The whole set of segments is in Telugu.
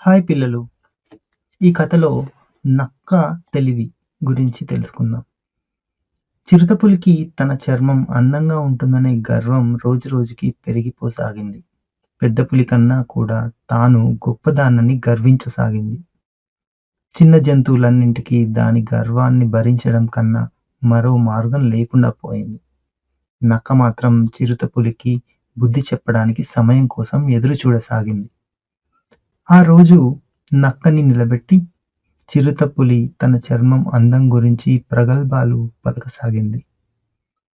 హాయ్ పిల్లలు! ఈ కథలో నక్క తెలివి గురించి తెలుసుకుందాం. చిరుతపులికి తన చర్మం అందంగా ఉంటుందనే గర్వం రోజురోజుకి పెరిగిపోసాగింది. పెద్ద పులి కన్నా కూడా తాను గొప్పదాన్నని గర్వించసాగింది. చిన్న జంతువులన్నింటికీ దాని గర్వాన్ని భరించడం కన్నా మరో మార్గం లేకుండా పోయింది. నక్క మాత్రం చిరుతపులికి బుద్ధి చెప్పడానికి సమయం కోసం ఎదురు చూడసాగింది. ఆ రోజు నక్కని నిలబెట్టి చిరుతపులి తన చర్మం అందం గురించి ప్రగల్భాలు పలకసాగింది.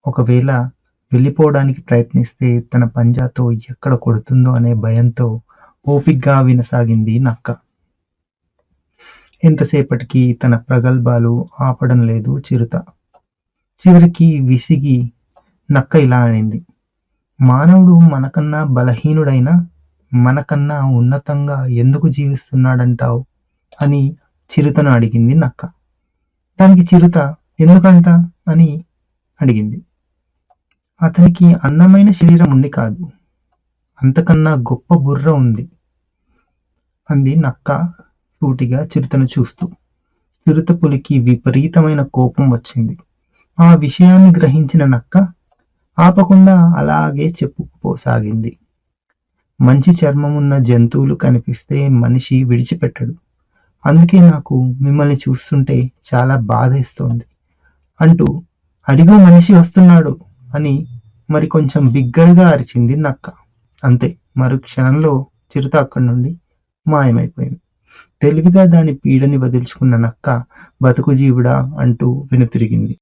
ఒకవేళ వెళ్ళిపోవడానికి ప్రయత్నిస్తే తన పంజాతో ఎక్కడ కొడుతుందో అనే భయంతో ఓపిగ్గా వినసాగింది నక్క. ఎంతసేపటికి తన ప్రగల్భాలు ఆపడం లేదు చిరుత. చివరికి విసిగి నక్క ఇలా అనింది, మానవుడు మనకన్నా బలహీనుడైనా మనకన్నా ఉన్నతంగా ఎందుకు జీవిస్తున్నాడంటావు అని చిరుతను అడిగింది నక్క. దానికి చిరుత ఎందుకంట అని అడిగింది. అతనికి అందమైన శరీరం ఉంది కాదు, అంతకన్నా గొప్ప బుర్ర ఉంది అంది నక్క సూటిగా చిరుతను చూస్తూ. చిరుత పులికి విపరీతమైన కోపం వచ్చింది. ఆ విషయాన్ని గ్రహించిన నక్క ఆపకుండా అలాగే చెప్పుకుపోసాగింది. మంచి చర్మమున్న జంతువులు కనిపిస్తే మనిషి విడిచిపెట్టడు. అందుకే నాకు మిమ్మల్ని చూస్తుంటే చాలా బాధేస్తోంది అంటూ అడిగో మనిషి వస్తున్నాడు అని మరి కొంచెం బిగ్గరగా అరిచింది నక్క. అంతే, మరు క్షణంలో చిరుత అక్కడి నుండి మాయమైపోయింది. తెలివిగా దాని పీడని వదిల్చుకున్న నక్క బతుకు జీవుడా అంటూ వెనుతిరిగింది.